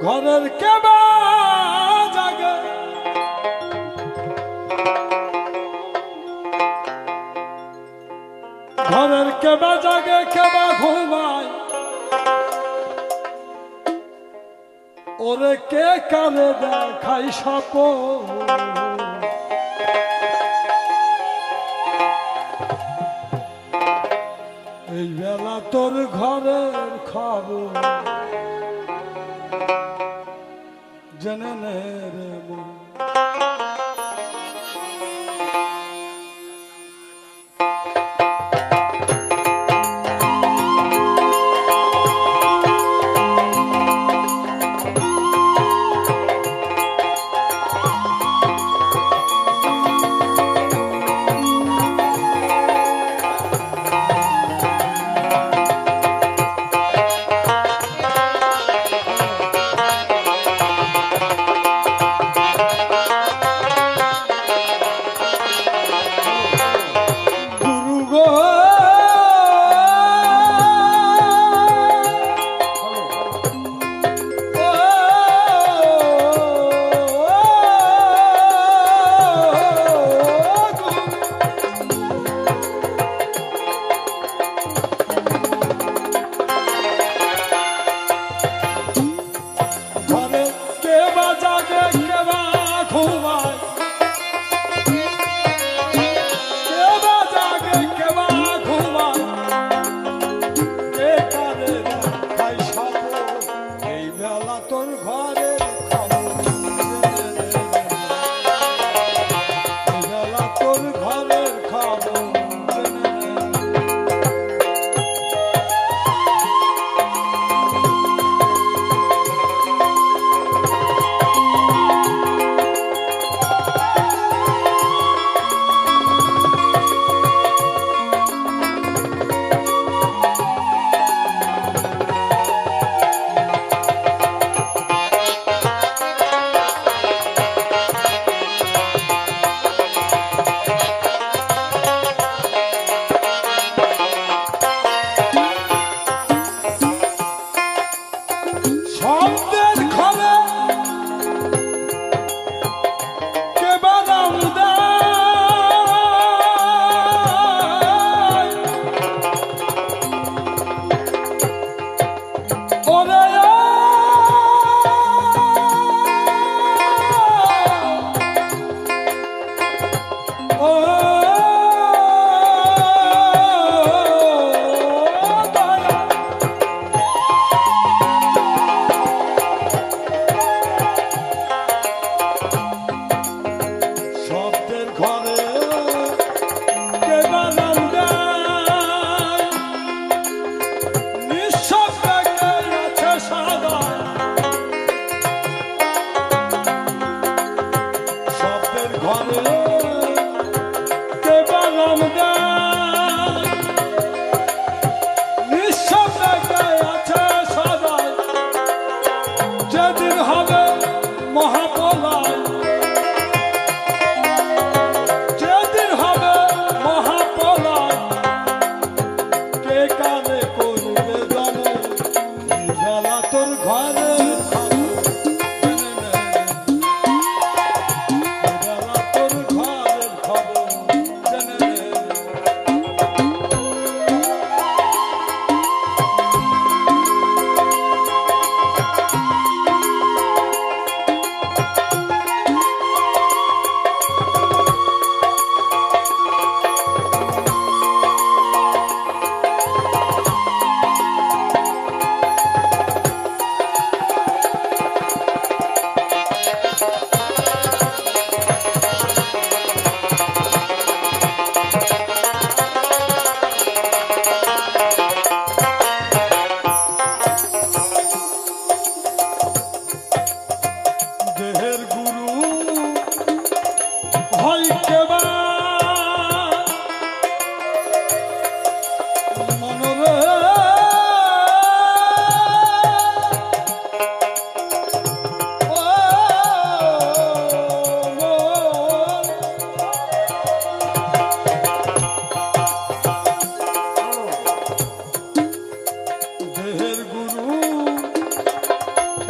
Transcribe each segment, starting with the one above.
ঘরের কেবা জাগে ঘরের কেবা জাগে কেবা ঘুমায় ওরে কে কারে দেখাই স্বপন এই বেলা তোর ঘরের খবর জেনে নে রে মন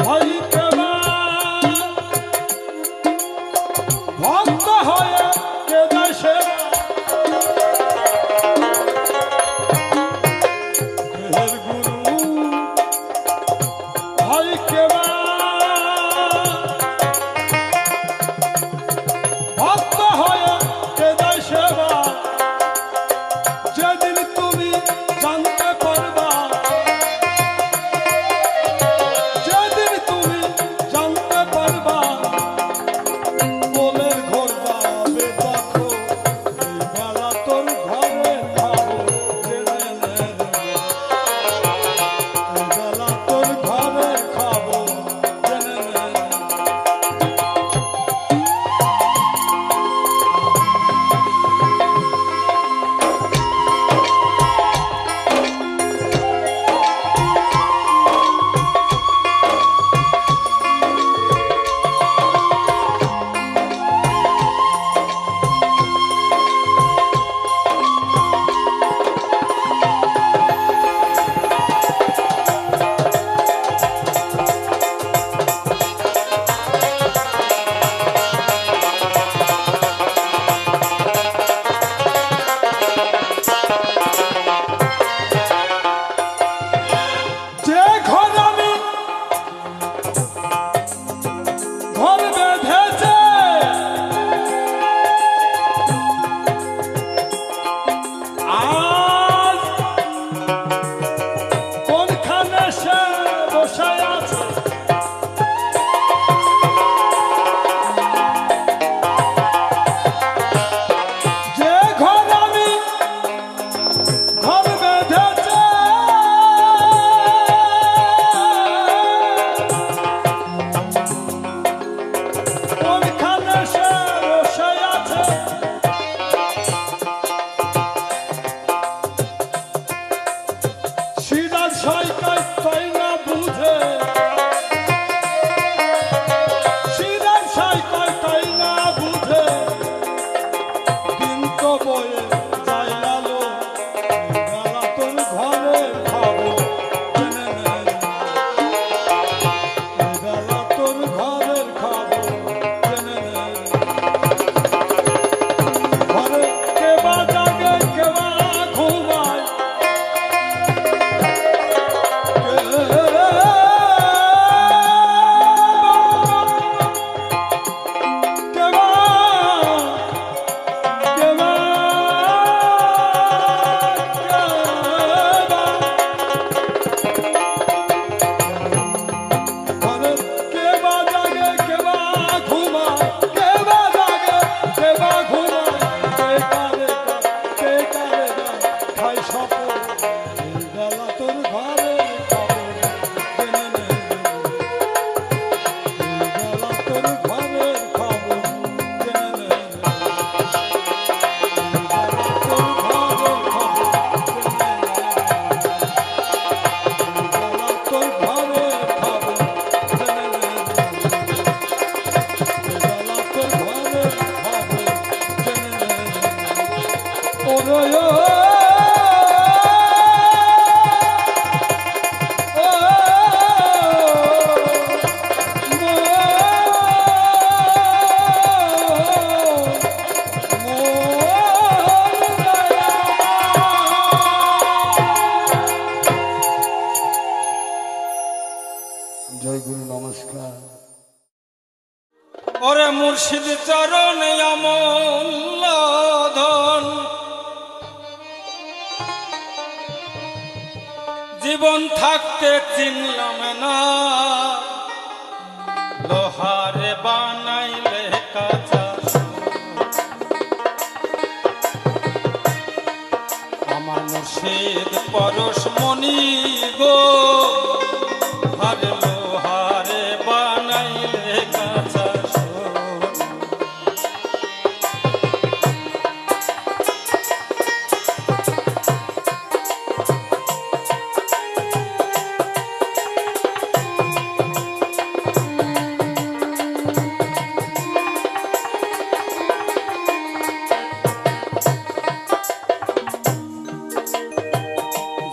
ভাই ভাই কেবা ভক্ত হয়ে কেদায় সেবা যেদিন তুমি জানতে পারবা যেদিন তুমি জানতে পারবা বলের ঘর যাবে দেখো এই বেলা তোর ঘরে খাবো জেনে নে এই বেলা তোর ঘরে খাবো জেনে নে যে ঘর আমি ঘর বেঁধেছে আজ কোনখানে সে বসে আছে যে ঘর আমি ঘর বেঁধেছে কোনখানে সে বসে আছে সিরাজ সরকার তাই না বুঝে সিরাজ সরকার তাই না বুঝে দিন তো বয়ে যাই আলো এই বেলা তোর ঘরে খাবো জেনে নে এই বেলা তোর ঘরের খাবো জেনে নে ঘরে কেবা জাগে কেবা ঘুমায় কেবা কেবা ঘরে কেবা জাগে কেবা ঘুমায় কেবা জাগে কেবা ঘুমায় কে কারে খাই সপন এই বেলা তোর ঘরে খাবো জেনে নে এই বেলা তোর ঘরে খাবো জেনে নে এই বেলা তোর ঘরে খাবো জেনে নে তোর ঘরে খাবো জেনে নে বেলা তোর ঘরে খাবো জেনে নে ওরে জয় গুরু নমস্কার ওরে মুর্শিদ চরণে অমূল্য ধন জীবন থাকতে চিনলাম না লোহারে বানাইলে কাঁচা আমার মুর্শিদ পরশমণি গো আরে লোহারে বানাইলে কাঁচা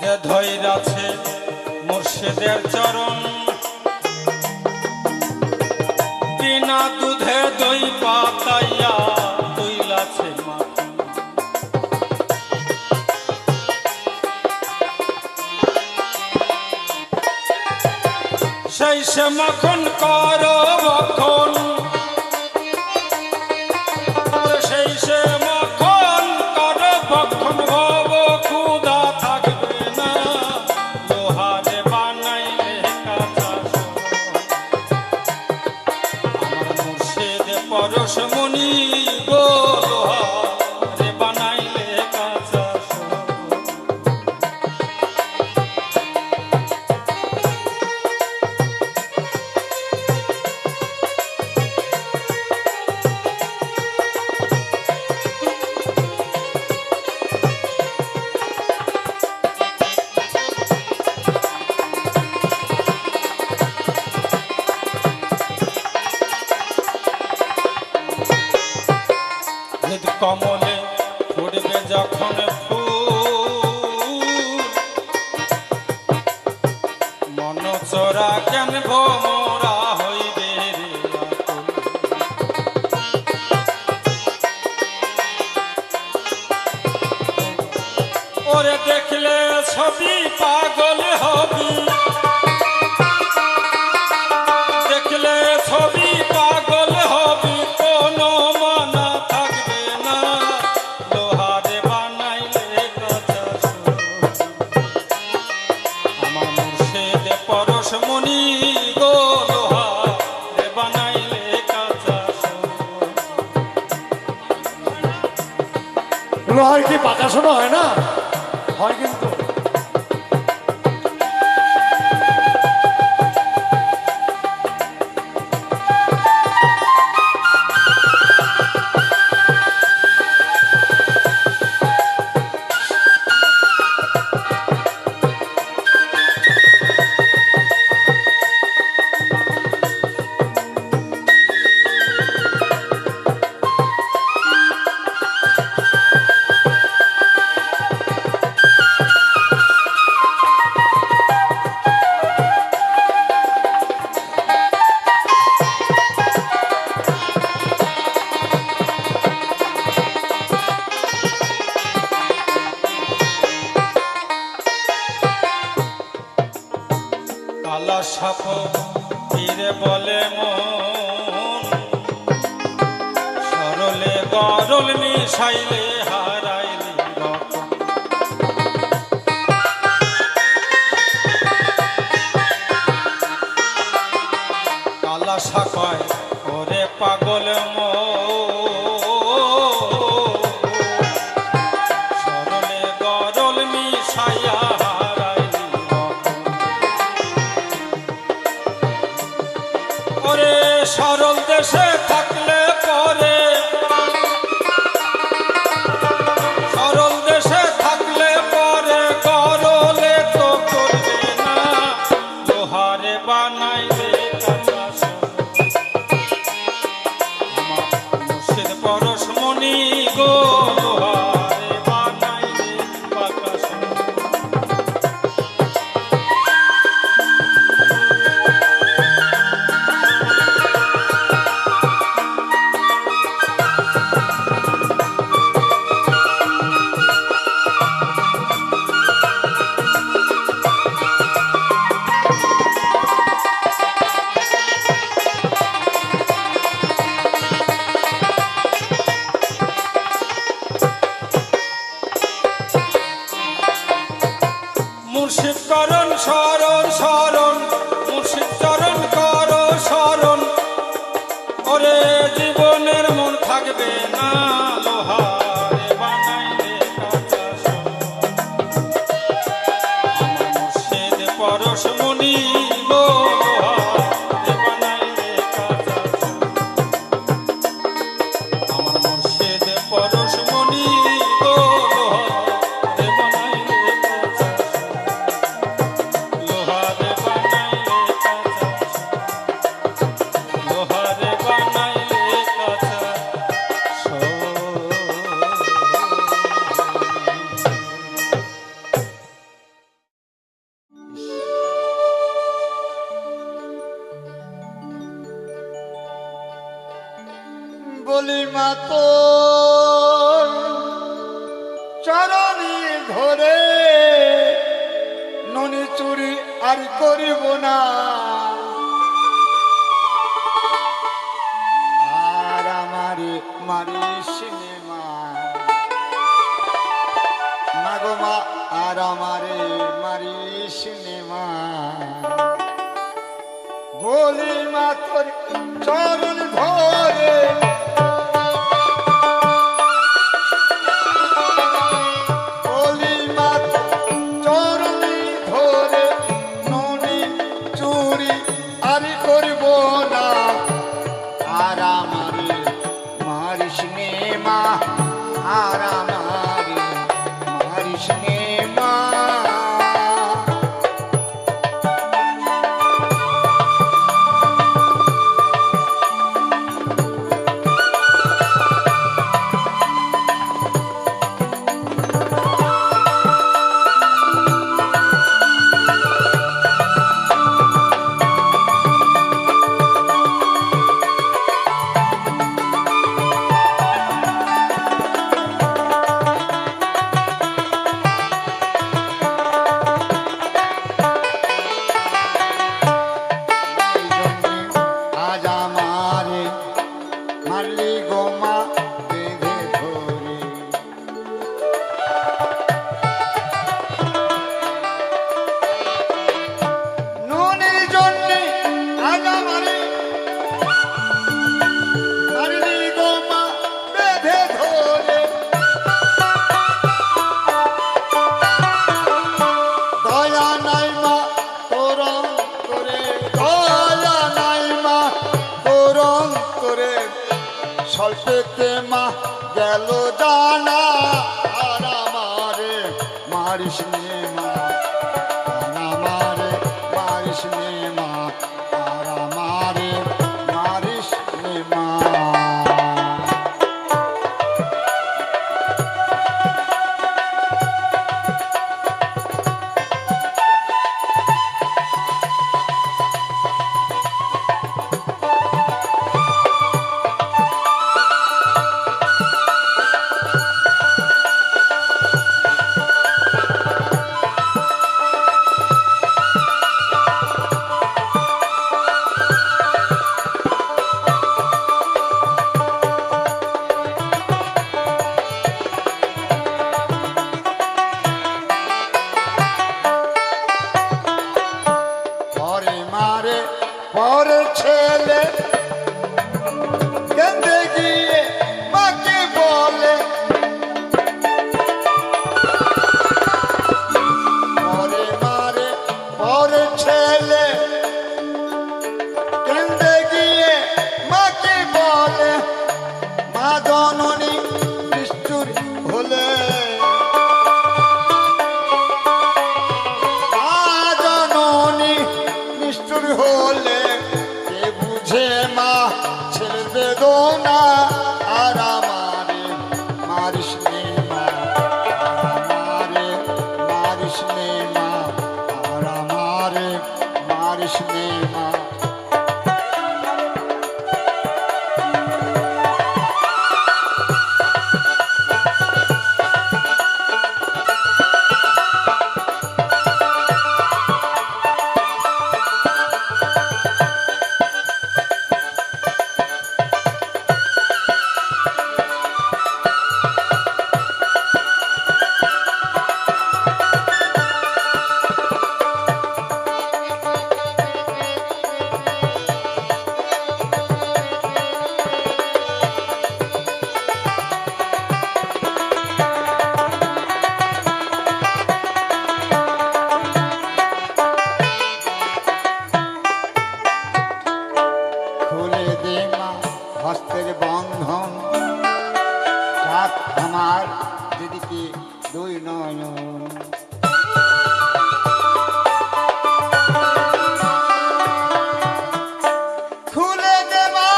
যে ধৈরাছে মুর্শিদের চরণ বিনা দুধে দই পাতাইয়া তুইলাছে মাখন সেই সে মাখন কর বখন সেই সে মাখন কর বখন ভব ক্ষুধা থাকবে না লোহারে বানাইলে কাঁচা আমার মুর্শিদ পরশমণি গো লোহারে বানাইলে কাঁচা কমলে ফুটবে যখন ফুল মন চোরা কেন ভোমরা হইবে রে ওরে দেখলে ছবি পাগল হবি দেখলে ছবি পাগল হবি কোনো মানা থাকবে না লোহারে বানাইলে কাঁচা আমার মুর্শিদ পরশমণি গো লোহারে বানাইলে কাঁচা লোহার কি পাকা শোনা হয় না? হয় কিন্তু। কালা সাপ তীরে বলে মন সরলে গরল মিশাইলে হারাইলি রতন কালা সাপায় ওরে পাগল সরলে গরল মিশাইয়া সরল দেশে থাকলে পরে সরল দেশে থাকলে পরে গরলে তো করবে না লোহারে বানাইলে কাঁচা আমার মুর্শিদ পরশমণি গো লোহারে বানাইলে পাকা মুর্শিদ করণ শরণ শরণ মুর্শিদ চরণ কর শরণ ওরে জীবনের মন থাকবে না লোহারে বানাইলে কাঁচা আমার মুর্শিদ পরশমণি গো লোহারে বানাইলে কাঁচা আমার মুর্শিদ পরশমণি গো লোহারে বানাইলে কাঁচা লোহারে বানাইলে কাঁচা বলি মাতো চরণী ধরে ননি চুরি আর করিব না বলি মা তোর চরণ ধরে বলি মা তোর চরণ ধরে ননি চুরি আর করব না আর আমারে মারিস নে মা আর আমারে মারিস নে মা আজ আমারে মারলি গো মা বেঁধে ধরে নুনের জন্যে আজ আমারে মারলি গো মা বেঁধে ধরে দয়া নাই মা তোর অন্তরে দয়া নাই মা তোর অন্তরে স্বল্পেতে মা গেল জানা আর আমারে মারিস নে মা আর আমারে মারিস নে মা আর আমারে মারিস নে মা পরে মারে পরে ছেলে কেঁদে গিয়ে মাকে বলে পরে মারে পরে ছেলে কেঁদে গিয়ে মাকে বলে মা জননী নিষ্ঠুর হলে জননী নিষ্ঠুর হলে কে বুঝে মা ছেলের বেদনা আর আমারে মারিস নে মা আর আমারে মারিস নে মা আর আমারে মারিস নে মা খুলে দে মা হস্তের বন্ধন রাত আমার দিদিকে দুই নয়ন খুলে দে মা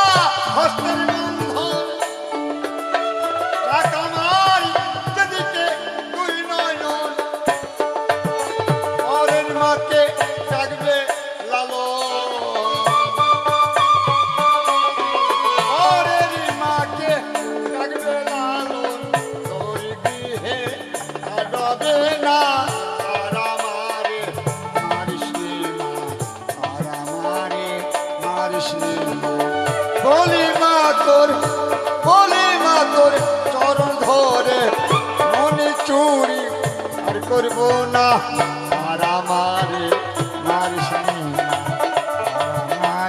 হস্তের বন্ধন রাত আমার দিদিকে দুই নয়ন পরের মাকে ডাকবে লালো পরের মাকে ডাকবে লালন তোর গৃহে রবে না আর আমারে মারিস নে মা আর আমারে মারিস নে মা বলি মা তোর চরণ ধরে মনে চুরি আর করবো না আর আমারে মারিস নে মা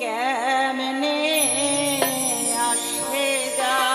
কেমনে আসে যায়।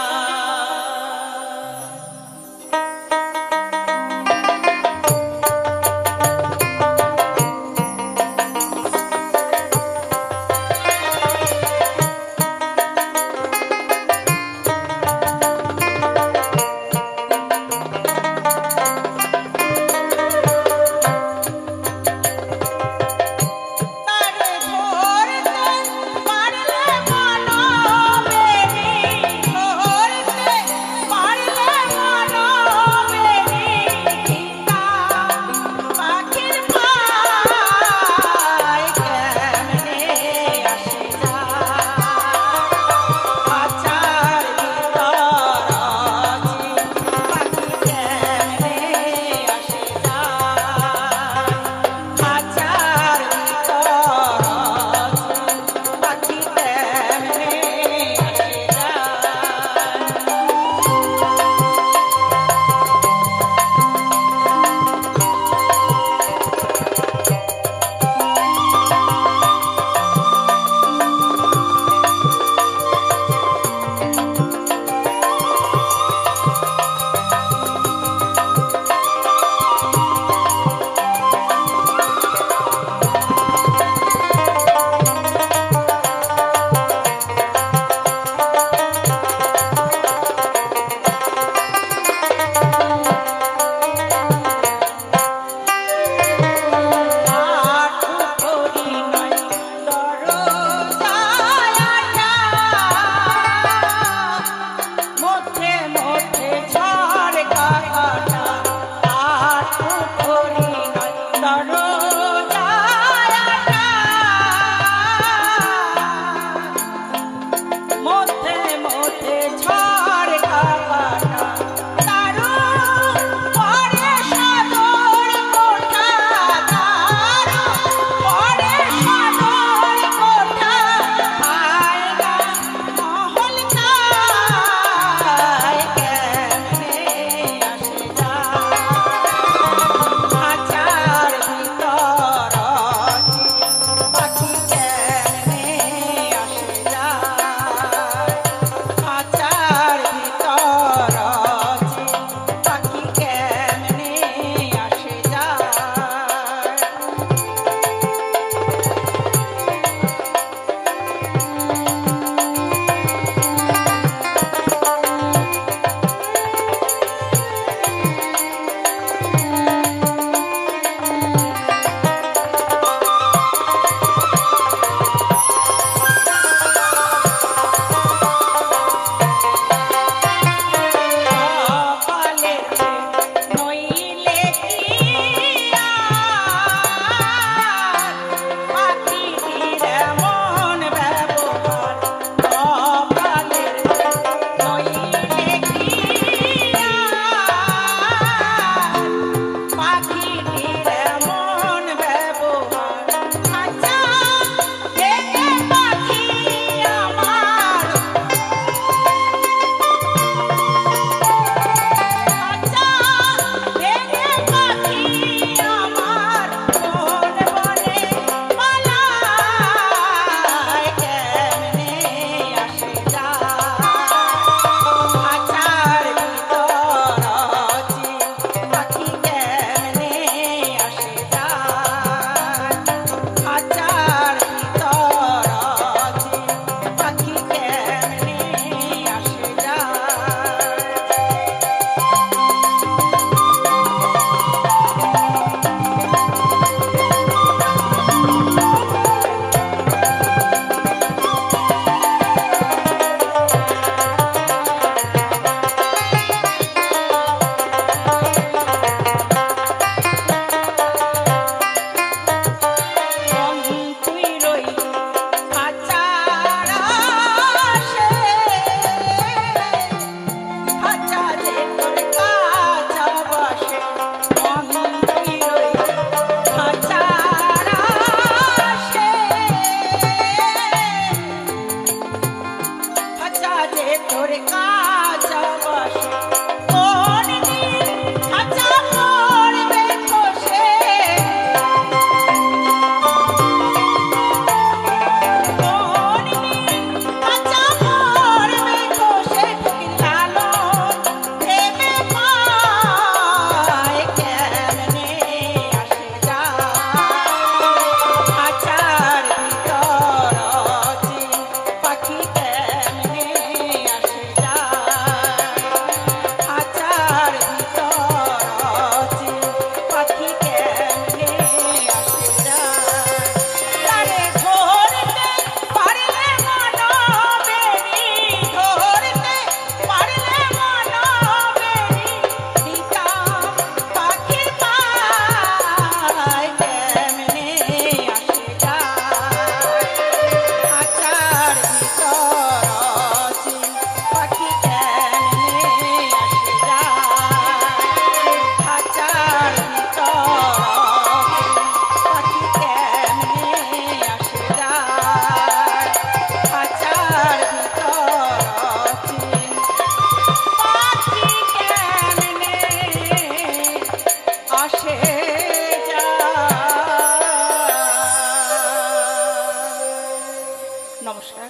নমস্কার।